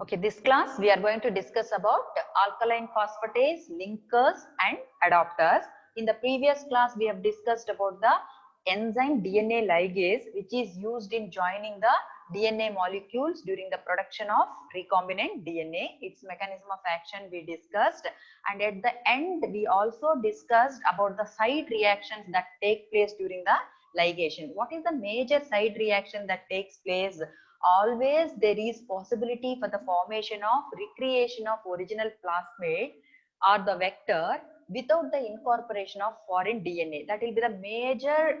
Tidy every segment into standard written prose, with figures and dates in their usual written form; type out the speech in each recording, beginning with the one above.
Okay, this class we are going to discuss about alkaline phosphatase, linkers and adapters. In the previous class, we have discussed about the enzyme DNA ligase, which is used in joining the DNA molecules during the production of recombinant DNA. Its mechanism of action we discussed, and at the end we also discussed about the side reactions that take place during the ligation. What is the major side reaction that takes place? Always there is possibility for the formation of recreation of original plasmid or the vector without the incorporation of foreign DNA. That will be the major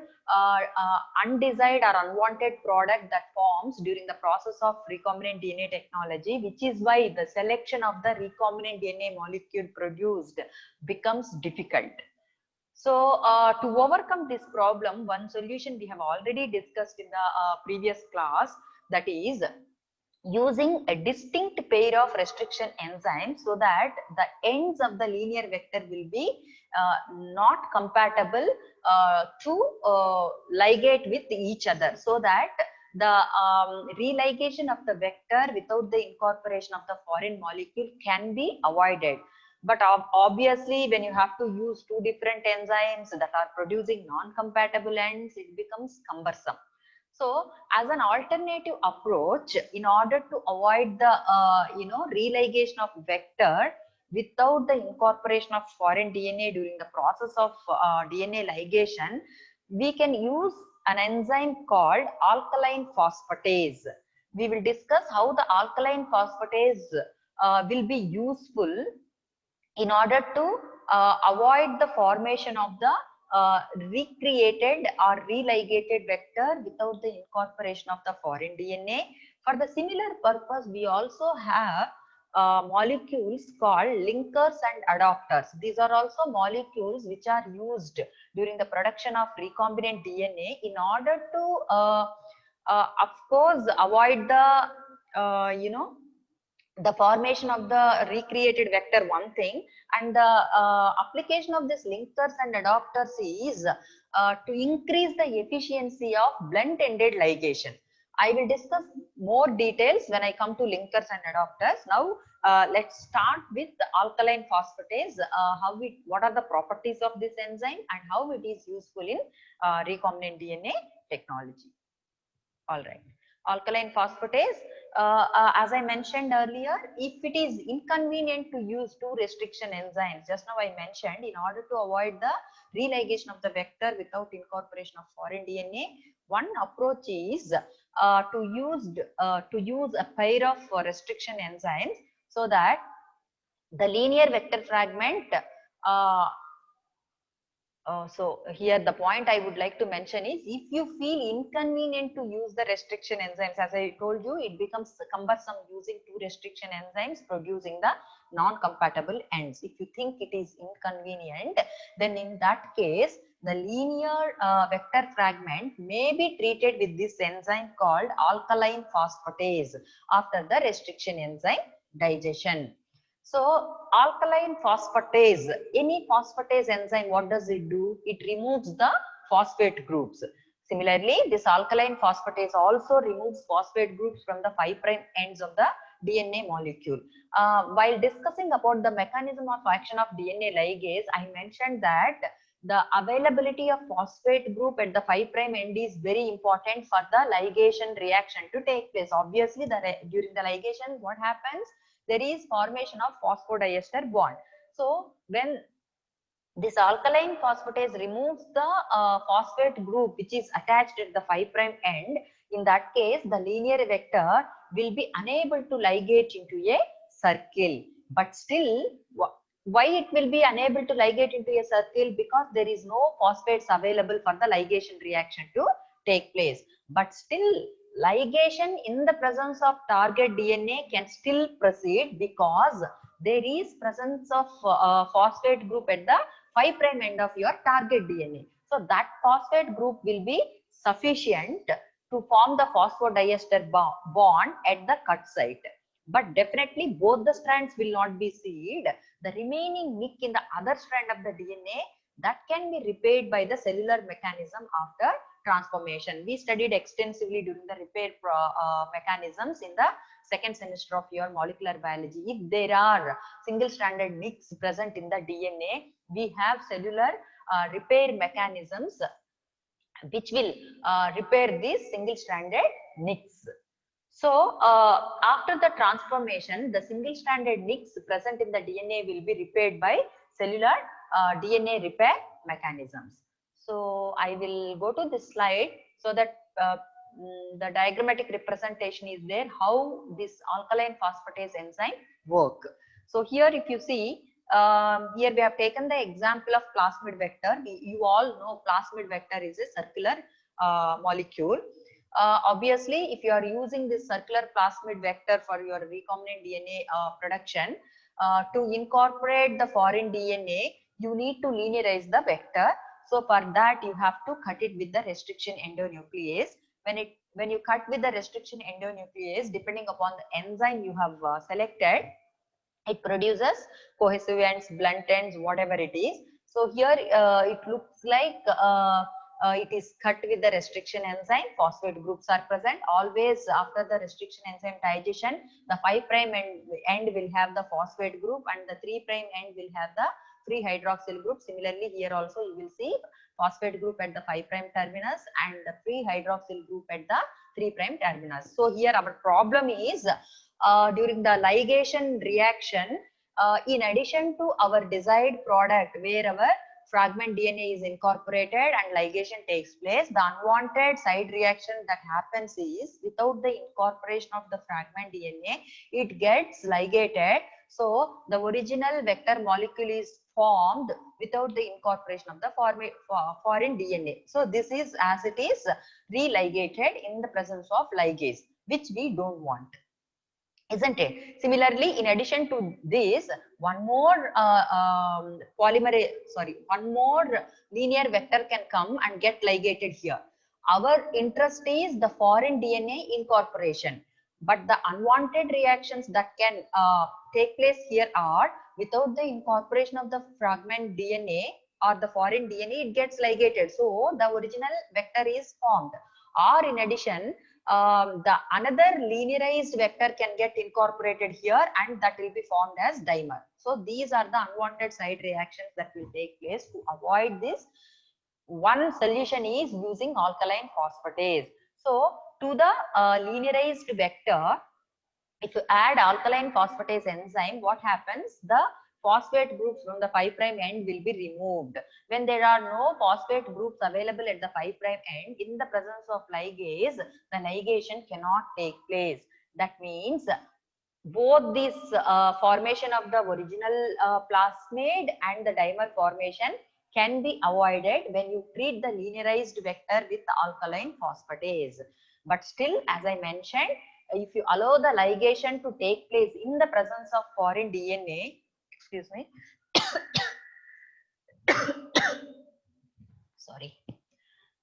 undesired or unwanted product that forms during the process of recombinant DNA technology, which is why the selection of the recombinant DNA molecule produced becomes difficult. So to overcome this problem, one solution we have already discussed in the previous class, that is using a distinct pair of restriction enzymes so that the ends of the linear vector will be not compatible to ligate with each other, so that the religation of the vector without the incorporation of the foreign molecule can be avoided. But obviously, when you have to use two different enzymes that are producing non-compatible ends, it becomes cumbersome. So, as an alternative approach, in order to avoid the religation of vector without the incorporation of foreign DNA during the process of DNA ligation, we can use an enzyme called alkaline phosphatase. We will discuss how the alkaline phosphatase will be useful in order to avoid the formation of the recreated or religated vector without the incorporation of the foreign DNA. For the similar purpose, we also have molecules called linkers and adapters. These are also molecules which are used during the production of recombinant DNA in order to, of course, avoid the, the formation of the recreated vector, one thing, and the application of this linkers and adapters is to increase the efficiency of blunt ended ligation. I will discuss more details when I come to linkers and adapters. Now let's start with the alkaline phosphatase, what are the properties of this enzyme and how it is useful in recombinant DNA technology. All right. Alkaline phosphatase, as I mentioned earlier, if it is inconvenient to use two restriction enzymes, just now I mentioned, in order to avoid the religation of the vector without incorporation of foreign DNA, one approach is to use a pair of restriction enzymes, so that the linear vector fragment uh, so here the point I would like to mention is, if you feel inconvenient to use the restriction enzymes, as I told you, it becomes cumbersome using two restriction enzymes producing the non-compatible ends. If you think it is inconvenient, then in that case, the linear vector fragment may be treated with this enzyme called alkaline phosphatase after the restriction enzyme digestion. So alkaline phosphatase, any phosphatase enzyme, what does it do? It removes the phosphate groups. Similarly, this alkaline phosphatase also removes phosphate groups from the 5' ends of the DNA molecule. While discussing about the mechanism of action of DNA ligase, I mentioned that the availability of phosphate group at the 5' end is very important for the ligation reaction to take place. Obviously, during the ligation, what happens? There is formation of phosphodiester bond. So when this alkaline phosphatase removes the phosphate group which is attached at the 5' end, in that case the linear vector will be unable to ligate into a circle. But still, why it will be unable to ligate into a circle? Because there is no phosphates available for the ligation reaction to take place. But still, ligation in the presence of target DNA can still proceed, because there is presence of phosphate group at the 5' end of your target DNA. So that phosphate group will be sufficient to form the phosphodiester bond at the cut site. But definitely both the strands will not be sealed. The remaining nick in the other strand of the DNA, that can be repaired by the cellular mechanism after transformation. We studied extensively during the repair mechanisms in the second semester of your molecular biology. If there are single-stranded nicks present in the DNA, we have cellular repair mechanisms which will repair these single-stranded nicks. So, after the transformation, the single-stranded nicks present in the DNA will be repaired by cellular DNA repair mechanisms. So, I will go to this slide so that the diagrammatic representation is there, how this alkaline phosphatase enzyme work. So, here if you see, here we have taken the example of plasmid vector. You all know plasmid vector is a circular molecule. Obviously, if you are using this circular plasmid vector for your recombinant DNA production, to incorporate the foreign DNA, you need to linearize the vector. So for that, you have to cut it with the restriction endonuclease. When you cut with the restriction endonuclease, depending upon the enzyme you have selected, it produces cohesive ends, blunt ends, whatever it is. So here it looks like it is cut with the restriction enzyme. Phosphate groups are present. Always after the restriction enzyme digestion, the 5' end will have the phosphate group and the 3' end will have the free hydroxyl group. Similarly, here also you will see phosphate group at the 5' terminus and the free hydroxyl group at the 3' terminus. So here our problem is during the ligation reaction, in addition to our desired product where our fragment DNA is incorporated and ligation takes place, the unwanted side reaction that happens is without the incorporation of the fragment DNA, it gets ligated. So the original vector molecule is formed without the incorporation of the foreign DNA. So this is as it is religated in the presence of ligase, which we don't want, isn't it? Similarly, in addition to this, one more one more linear vector can come and get ligated here. Our interest is the foreign DNA incorporation, but the unwanted reactions that can take place here are without the incorporation of the fragment DNA or the foreign DNA, it gets ligated. So the original vector is formed. Or in addition, the another linearized vector can get incorporated here and that will be formed as dimer. So these are the unwanted side reactions that will take place. To avoid this, one solution is using alkaline phosphatase. So to the linearized vector, if you add alkaline phosphatase enzyme, what happens? The phosphate groups from the 5' end will be removed. When there are no phosphate groups available at the 5' end, in the presence of ligase, the ligation cannot take place. That means both this formation of the original plasmid and the dimer formation can be avoided when you treat the linearized vector with alkaline phosphatase. But still, as I mentioned, if you allow the ligation to take place in the presence of foreign DNA, excuse me, sorry.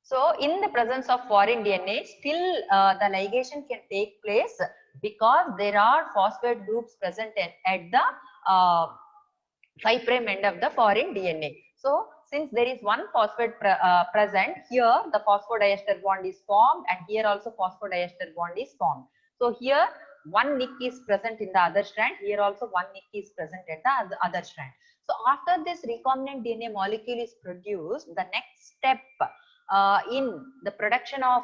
So in the presence of foreign DNA, still the ligation can take place because there are phosphate groups present at the 5' end of the foreign DNA. So since there is one phosphate present, here the phosphodiester bond is formed and here also phosphodiester bond is formed. So here one nick is present in the other strand, here also one nick is present at the other strand. So after this recombinant DNA molecule is produced, the next step in the production of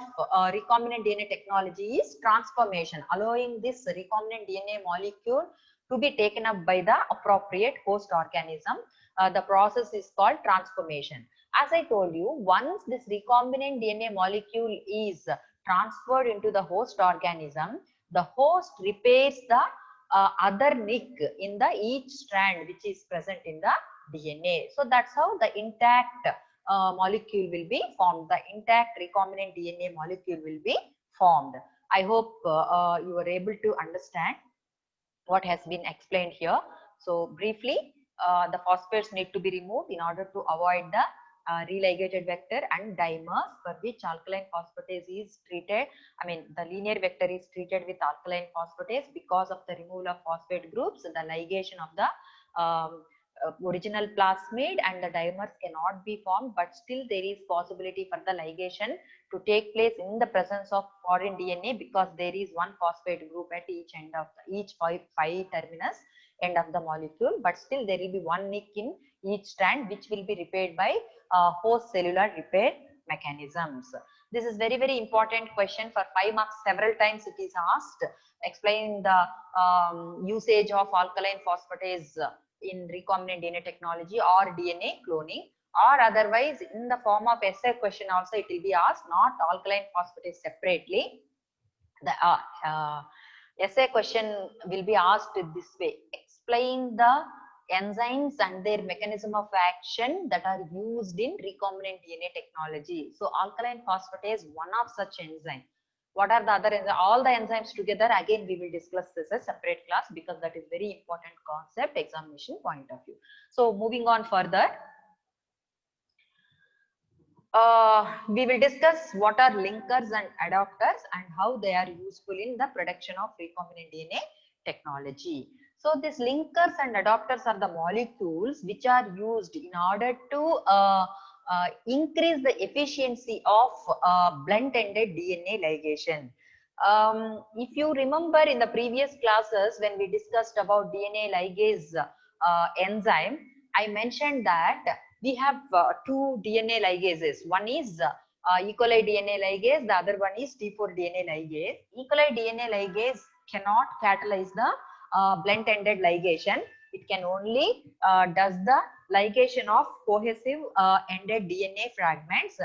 recombinant DNA technology is transformation, allowing this recombinant DNA molecule to be taken up by the appropriate host organism. The process is called transformation. As I told you, once this recombinant DNA molecule is transferred into the host organism, the host repairs the other nick in the each strand which is present in the DNA. So that's how the intact molecule will be formed. The intact recombinant DNA molecule will be formed. I hope you were able to understand what has been explained here. So briefly, the phosphates need to be removed in order to avoid the religated vector and dimers, for which alkaline phosphatase is treated. I mean, the linear vector is treated with alkaline phosphatase. Because of the removal of phosphate groups, the ligation of the original plasmid and the dimers cannot be formed, but still there is possibility for the ligation to take place in the presence of foreign DNA, because there is one phosphate group at each end of each pi terminus end of the molecule, but still there will be one nick in each strand, which will be repaired by host cellular repair mechanisms. This is very, very important question for 5 marks. Several times it is asked. Explain the usage of alkaline phosphatase in recombinant DNA technology or DNA cloning, or otherwise in the form of essay question also it will be asked, not alkaline phosphatase separately. The essay question will be asked this way: explain the enzymes and their mechanism of action that are used in recombinant DNA technology. So alkaline phosphatase, one of such enzyme. What are the other enzymes? All the enzymes together, again we will discuss this as separate class, because that is very important concept examination point of view. So moving on further, we will discuss what are linkers and adapters and how they are useful in the production of recombinant DNA technology. So these linkers and adapters are the molecules which are used in order to increase the efficiency of blunt-ended DNA ligation. If you remember in the previous classes when we discussed about DNA ligase enzyme, I mentioned that we have two DNA ligases. One is E. coli DNA ligase, the other one is T4 DNA ligase. E. coli DNA ligase cannot catalyze the blunt-ended ligation. It can only does the ligation of cohesive ended DNA fragments.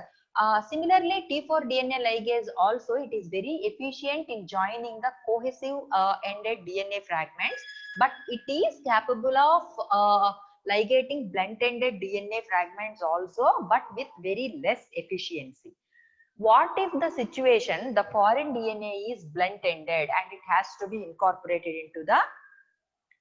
Similarly, T4 DNA ligase also, it is very efficient in joining the cohesive ended DNA fragments, but it is capable of ligating blunt-ended DNA fragments also, but with very less efficiency. What if the situation, the foreign DNA is blunt-ended and it has to be incorporated into the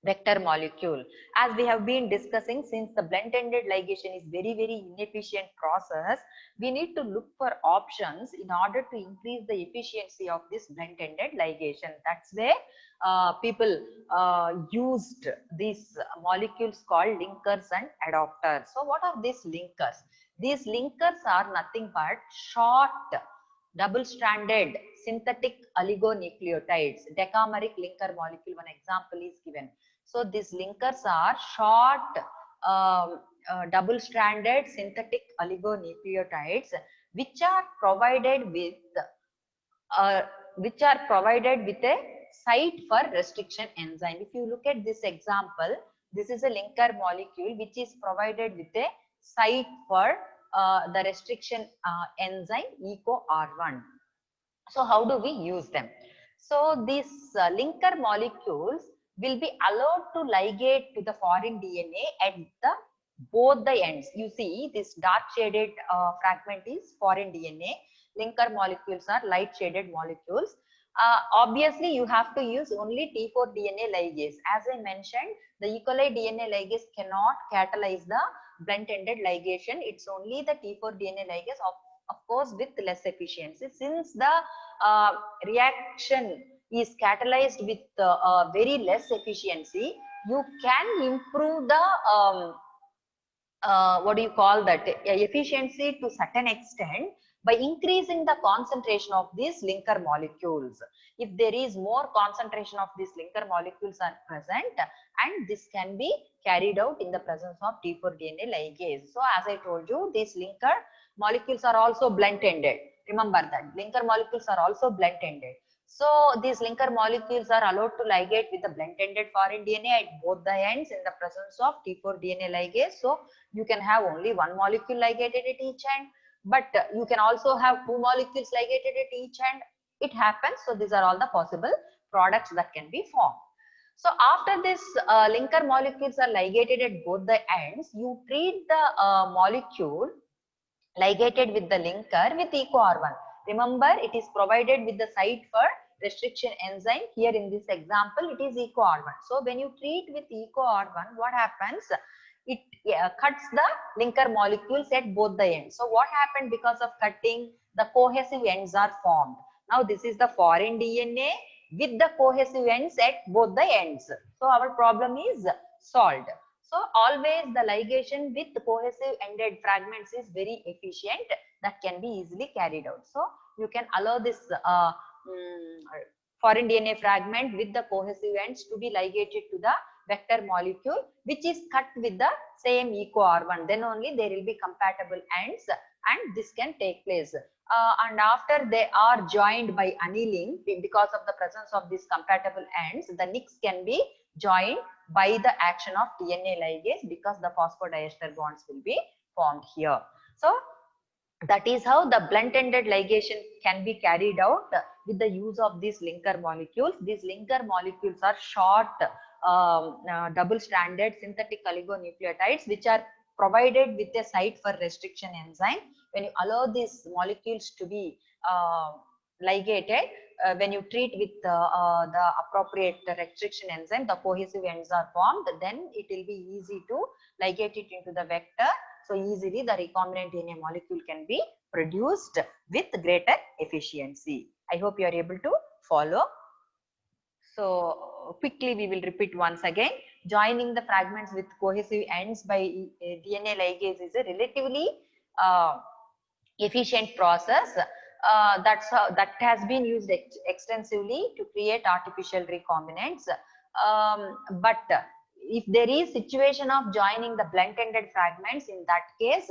vector molecule? As we have been discussing, since the blunt-ended ligation is very, very inefficient process, we need to look for options in order to increase the efficiency of this blunt-ended ligation. That's where people used these molecules called linkers and adapters. So what are these linkers? These linkers are nothing but short double-stranded synthetic oligonucleotides. Decameric linker molecule, one example is given. So these linkers are short double-stranded synthetic oligonucleotides which are provided with a site for restriction enzyme. If you look at this example, this is a linker molecule which is provided with a site for the restriction enzyme EcoR1. So how do we use them? So these linker molecules will be allowed to ligate to the foreign DNA at the both the ends. You see this dark shaded fragment is foreign DNA. Linker molecules are light shaded molecules. Obviously you have to use only T4 DNA ligase. As I mentioned, the E. coli DNA ligase cannot catalyze the blunt-ended ligation. It's only the T4 DNA ligase, of course with less efficiency. Since the reaction is catalyzed with very less efficiency, you can improve the what do you call that, efficiency to certain extent by increasing the concentration of these linker molecules. If there is more concentration of these linker molecules are present, and this can be carried out in the presence of T4 DNA ligase. So as I told you, these linker molecules are also blunt-ended. Remember that linker molecules are also blunt-ended. So these linker molecules are allowed to ligate with the blunt-ended foreign DNA at both the ends in the presence of T4 DNA ligase. So you can have only one molecule ligated at each end, but you can also have two molecules ligated at each end. It happens. So these are all the possible products that can be formed. So after this linker molecules are ligated at both the ends, you treat the molecule ligated with the linker with EcoR1. Remember, it is provided with the site for restriction enzyme. Here in this example, it is EcoR1. So when you treat with EcoR1, what happens? It cuts the linker molecules at both the ends. So what happened because of cutting? The cohesive ends are formed. Now this is the foreign DNA with the cohesive ends at both the ends. So our problem is solved. So always the ligation with cohesive ended fragments is very efficient, that can be easily carried out. So you can allow this foreign DNA fragment with the cohesive ends to be ligated to the vector molecule, which is cut with the same eco R1. Then only there will be compatible ends and this can take place. And after they are joined by annealing, because of the presence of these compatible ends, the nicks can be joined by the action of DNA ligase, because the phosphodiester bonds will be formed here. So that is how the blunt-ended ligation can be carried out with the use of these linker molecules. These linker molecules are short double-stranded synthetic oligonucleotides which are provided with a site for restriction enzyme. When you allow these molecules to be ligated, when you treat with the appropriate restriction enzyme, the cohesive ends are formed, then it will be easy to ligate it into the vector. So easily the recombinant DNA molecule can be produced with greater efficiency. I hope you are able to follow. So quickly we will repeat once again. Joining the fragments with cohesive ends by DNA ligase is a relatively efficient process. That has been used extensively to create artificial recombinants. But if there is situation of joining the blunt-ended fragments, in that case,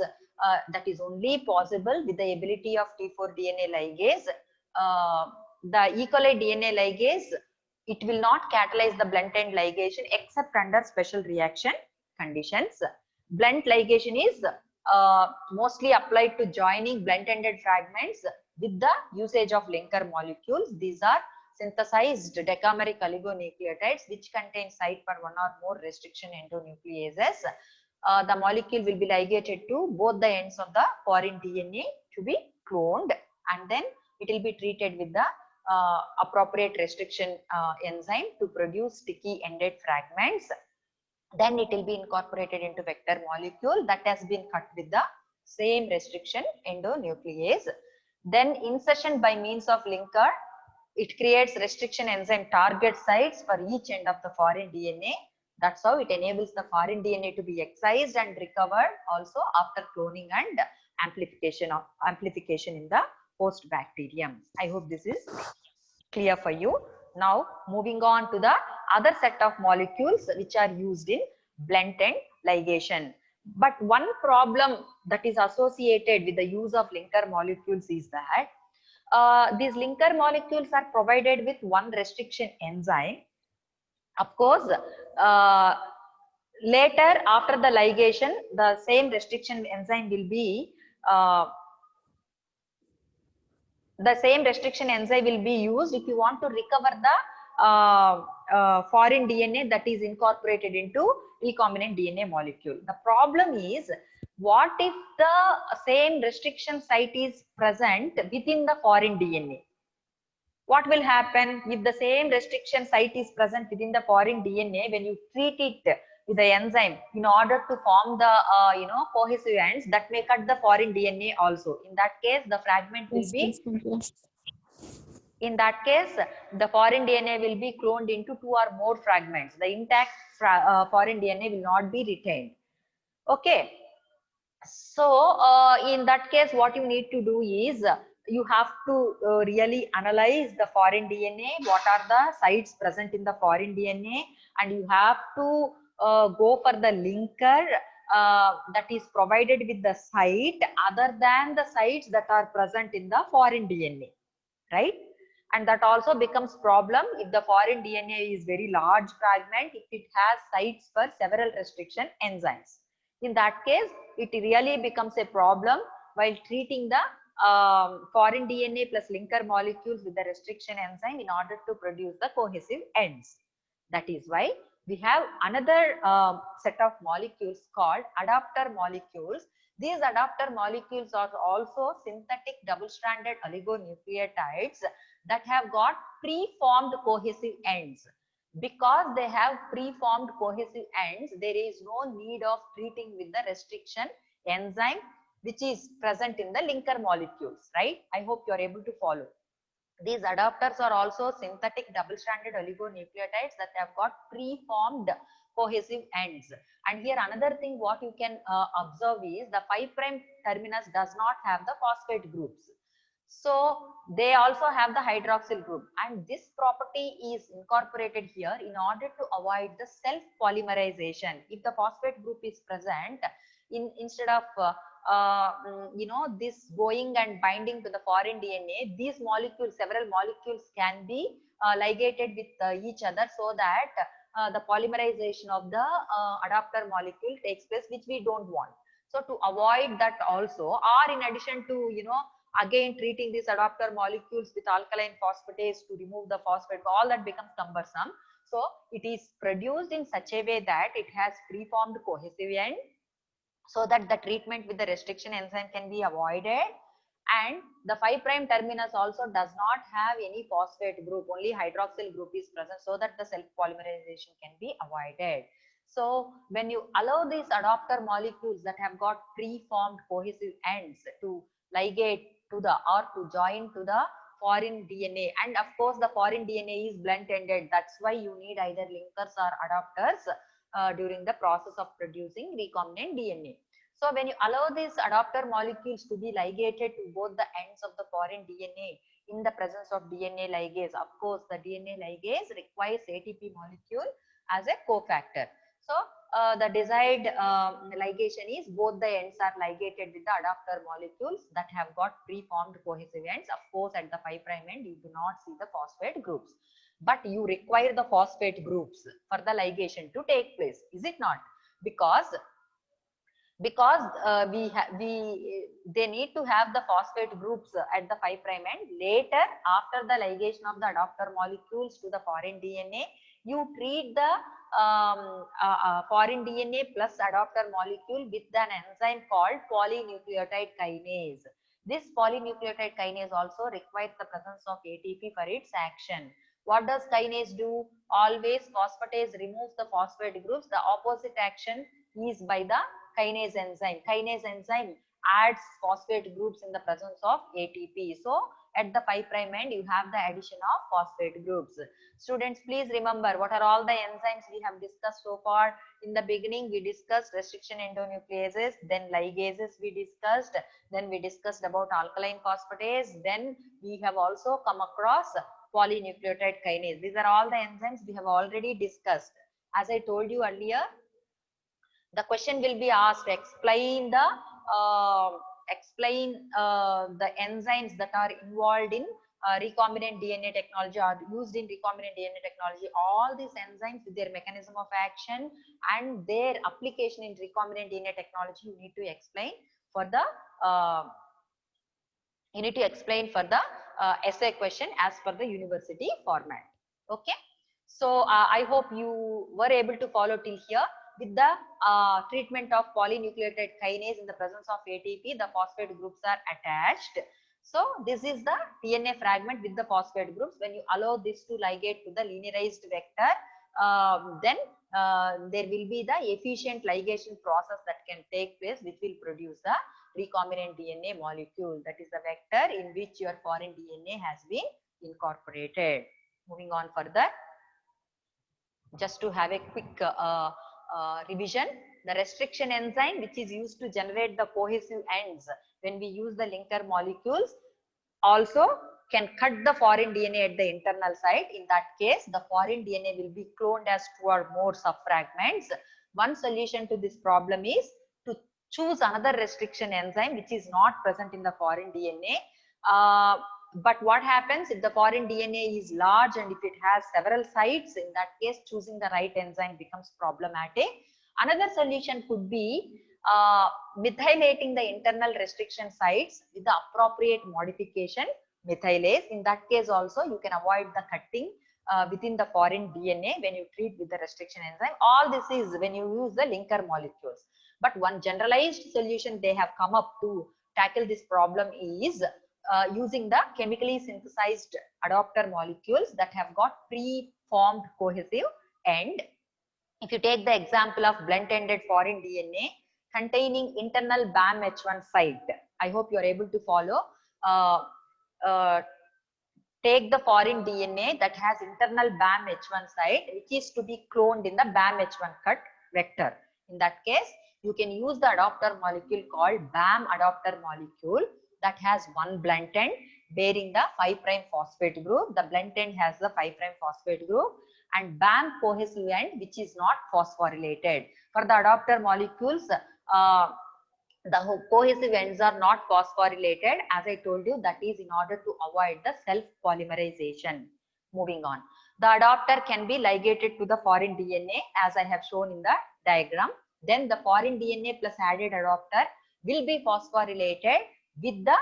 that is only possible with the ability of T4 DNA ligase. The E. coli DNA ligase, it will not catalyze the blunt-end ligation except under special reaction conditions. Blunt ligation is mostly applied to joining blunt-ended fragments with the usage of linker molecules. These are synthesized decameric oligonucleotides which contain site for one or more restriction endonucleases. The molecule will be ligated to both the ends of the foreign DNA to be cloned, and then it will be treated with the appropriate restriction enzyme to produce sticky ended fragments. Then it will be incorporated into vector molecule that has been cut with the same restriction endonuclease. Then insertion by means of linker, it creates restriction enzyme target sites for each end of the foreign DNA. That's how it enables the foreign DNA to be excised and recovered also after cloning and amplification in the host bacterium. I hope this is clear for you. Now moving on to the other set of molecules which are used in blunt-end ligation. But one problem that is associated with the use of linker molecules is that these linker molecules are provided with one restriction enzyme. Of course, later after the ligation, the same restriction enzyme will be used if you want to recover the foreign DNA that is incorporated into recombinant DNA molecule. The problem is, what if the same restriction site is present within the foreign DNA? What will happen if the same restriction site is present within the foreign DNA? When you treat it with the enzyme in order to form the cohesive ends, that may cut the foreign DNA also. In that case, the fragment will be in that case, the foreign DNA will be cloned into 2 or more fragments. The intact foreign DNA will not be retained. Okay. So in that case, what you need to do is you have to really analyze the foreign DNA, what are the sites present in the foreign DNA, and you have to go for the linker that is provided with the site other than the sites that are present in the foreign DNA, right? And that also becomes problem if the foreign DNA is very large fragment, if it has sites for several restriction enzymes. In that case, it really becomes a problem while treating the foreign DNA plus linker molecules with the restriction enzyme in order to produce the cohesive ends. That is why we have another set of molecules called adapter molecules. These adapter molecules are also synthetic double-stranded oligonucleotides that have got preformed cohesive ends. Because they have preformed cohesive ends, there is no need of treating with the restriction enzyme which is present in the linker molecules, right? I hope you are able to follow. These adapters are also synthetic double-stranded oligonucleotides that have got pre-formed cohesive ends. And here another thing what you can observe is the 5' terminus does not have the phosphate groups. So they also have the hydroxyl group, and this property is incorporated here in order to avoid the self-polymerization. If the phosphate group is present, instead of this going and binding to the foreign DNA, these molecules, several molecules can be ligated with each other, so that the polymerization of the adapter molecule takes place, which we don't want. So to avoid that also, or in addition to again treating these adapter molecules with alkaline phosphatase to remove the phosphate, all that becomes cumbersome. So it is produced in such a way that it has preformed cohesive end, so that the treatment with the restriction enzyme can be avoided. And the 5' terminus also does not have any phosphate group, only hydroxyl group is present, so that the self polymerization can be avoided. So when you allow these adapter molecules that have got preformed cohesive ends to ligate to the or to join to the foreign DNA, and of course the foreign DNA is blunt ended, that's why you need either linkers or adapters during the process of producing recombinant DNA. So when you allow these adapter molecules to be ligated to both the ends of the foreign DNA in the presence of DNA ligase, of course the DNA ligase requires ATP molecule as a cofactor. So the desired ligation is both the ends are ligated with the adapter molecules that have got preformed cohesive ends. Of course at the 5' end you do not see the phosphate groups, but you require the phosphate groups for the ligation to take place, is it not? Because they need to have the phosphate groups at the 5' end. Later, after the ligation of the adapter molecules to the foreign DNA, you treat the foreign DNA plus adapter molecule with an enzyme called polynucleotide kinase. This polynucleotide kinase also requires the presence of ATP for its action. What does kinase do? Always phosphatase removes the phosphate groups. The opposite action is by the kinase enzyme. Kinase enzyme adds phosphate groups in the presence of ATP. So at the 5' end you have the addition of phosphate groups. Students, please remember what are all the enzymes we have discussed so far. In the beginning we discussed restriction endonucleases, then ligases we discussed, then we discussed about alkaline phosphatase, then we have also come across polynucleotide kinase. These are all the enzymes we have already discussed. As I told you earlier, the question will be asked, explain the enzymes that are involved in recombinant DNA technology or used in recombinant DNA technology. All these enzymes with their mechanism of action and their application in recombinant DNA technology, you need to explain for the essay question as per the university format. Okay. So I hope you were able to follow till here. With the treatment of polynucleotide kinase in the presence of ATP, the phosphate groups are attached. So this is the DNA fragment with the phosphate groups. When you allow this to ligate to the linearized vector, then there will be the efficient ligation process that can take place, which will produce the recombinant DNA molecule. That is the vector in which your foreign DNA has been incorporated. Moving on further, just to have a quick revision, the restriction enzyme which is used to generate the cohesive ends when we use the linker molecules also can cut the foreign DNA at the internal site. In that case, the foreign DNA will be cloned as 2 or more subfragments. One solution to this problem is to choose another restriction enzyme which is not present in the foreign DNA. But what happens if the foreign DNA is large and if it has several sites? In that case, choosing the right enzyme becomes problematic. Another solution could be methylating the internal restriction sites with the appropriate modification, methylase. In that case also you can avoid the cutting within the foreign DNA when you treat with the restriction enzyme. All this is when you use the linker molecules. But one generalized solution they have come up to tackle this problem is using the chemically synthesized adapter molecules that have got pre-formed cohesive end. If you take the example of blunt-ended foreign DNA containing internal BAMH1 site, I hope you are able to follow. take the foreign DNA that has internal BAM H1 site, which is to be cloned in the BAM H1 cut vector. In that case, you can use the adapter molecule called BAM adapter molecule that has one blunt end bearing the 5' phosphate group. The blunt end has the 5' phosphate group, and BAM cohesive end which is not phosphorylated. For the adapter molecules, the cohesive ends are not phosphorylated. As I told you, that is in order to avoid the self-polymerization. Moving on. The adapter can be ligated to the foreign DNA as I have shown in the diagram. Then the foreign DNA plus added adapter will be phosphorylated with the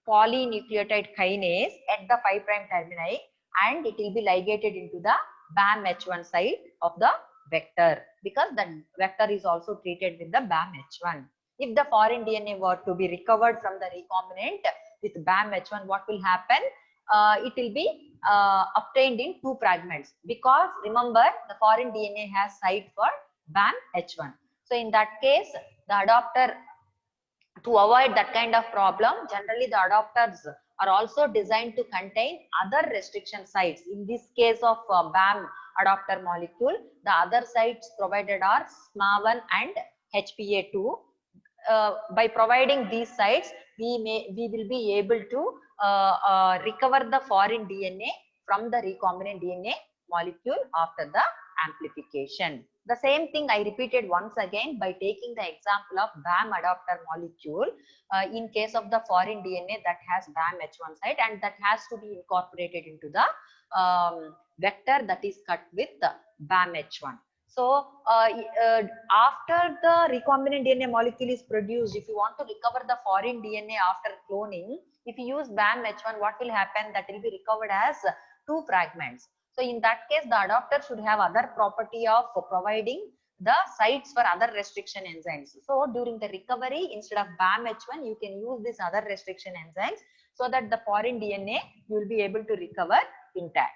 polynucleotide kinase at the 5' termini, and it will be ligated into the BAM H1 site of the vector, because the vector is also treated with the BAM H1. If the foreign DNA were to be recovered from the recombinant with BAM H1, what will happen? It will be obtained in two fragments, because remember the foreign DNA has site for BAM H1. So in that case, the adapter, to avoid that kind of problem, generally the adapters are also designed to contain other restriction sites. In this case of BAM adapter molecule, the other sites provided are SMA1 and HPA2. By providing these sites, we will be able to recover the foreign DNA from the recombinant DNA molecule after the amplification. The same thing I repeated once again by taking the example of BAM adapter molecule in case of the foreign DNA that has BAM H1 site, and that has to be incorporated into the vector that is cut with BAM H1. So after the recombinant DNA molecule is produced, if you want to recover the foreign DNA after cloning, if you use BAM H1, what will happen? That will be recovered as two fragments. So in that case, the adapter should have other property of providing the sites for other restriction enzymes. So during the recovery, instead of BAM H1, you can use these other restriction enzymes, so that the foreign DNA you will be able to recover intact.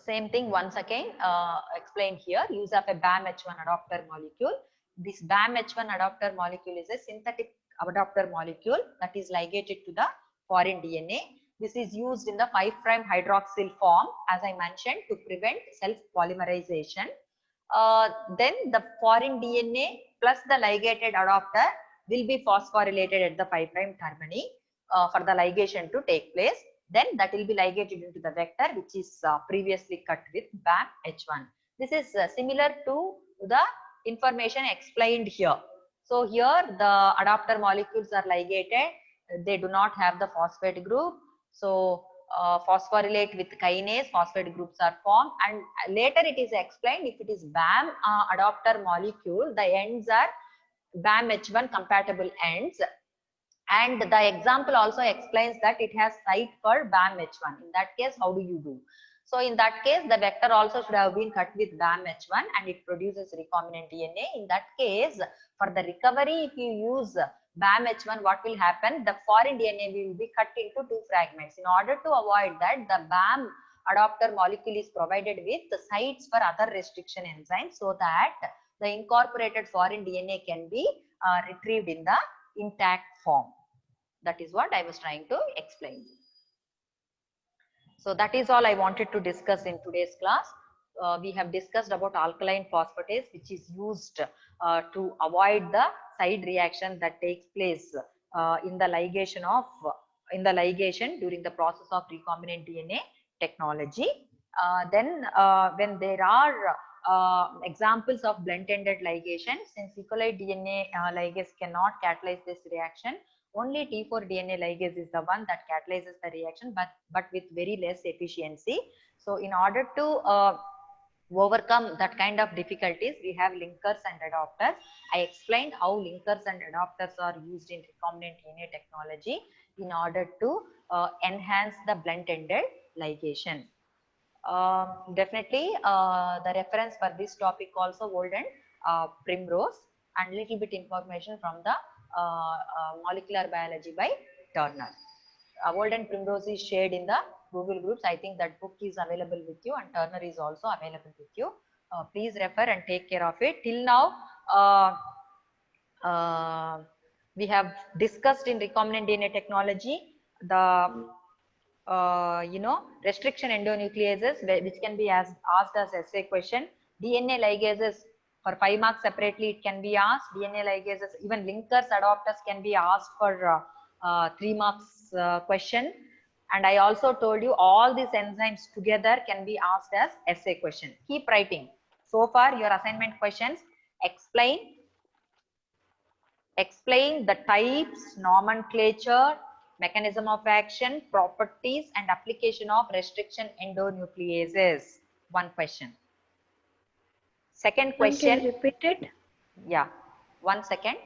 Same thing once again explained here. Use of a BAM H1 adapter molecule. This BAM H1 adapter molecule is a synthetic adapter molecule that is ligated to the foreign DNA. This is used in the 5' hydroxyl form, as I mentioned, to prevent self-polymerization. Then the foreign DNA plus the ligated adapter will be phosphorylated at the 5' termini for the ligation to take place. Then that will be ligated into the vector which is previously cut with BAM H1. This is similar to the information explained here. So here the adapter molecules are ligated, they do not have the phosphate group. So phosphorylate with kinase, phosphate groups are formed, and later it is explained if it is BAM adapter molecule, the ends are BAM H1 compatible ends. And the example also explains that it has site for BAM H1. In that case, how do you do? So in that case, the vector also should have been cut with BAM H1 and it produces recombinant DNA. In that case, for the recovery, if you use BAM H1, what will happen? The foreign DNA will be cut into two fragments. In order to avoid that, the BAM adapter molecule is provided with the sites for other restriction enzymes, so that the incorporated foreign DNA can be retrieved in the intact form. That is what I was trying to explain. So that is all I wanted to discuss in today's class. We have discussed about alkaline phosphatase, which is used to avoid the side reaction that takes place in the ligation during the process of recombinant DNA technology. Then when there are examples of blunt-ended ligation, since E. coli DNA ligase cannot catalyze this reaction, only T4 DNA ligase is the one that catalyzes the reaction, but with very less efficiency. So in order to overcome that kind of difficulties, we have linkers and adapters. I explained how linkers and adapters are used in recombinant DNA technology in order to enhance the blunt-ended ligation. Definitely the reference for this topic also Walden, Primrose, and little bit information from the molecular biology by Turner. Walden Primrose is shared in the Google groups. I think that book is available with you, and Turner is also available with you. Please refer and take care of it. Till now, we have discussed in recombinant DNA technology the restriction endonucleases, which can be asked as essay question. DNA ligases for 5 marks separately, it can be asked. DNA ligases, even linkers, adapters can be asked for 3 marks question. And I also told you all these enzymes together can be asked as essay question. Keep writing. So far, your assignment questions: explain the types, nomenclature, mechanism of action, properties, and application of restriction endonucleases. One question. Second Can you question. repeat it? Yeah. 1 second.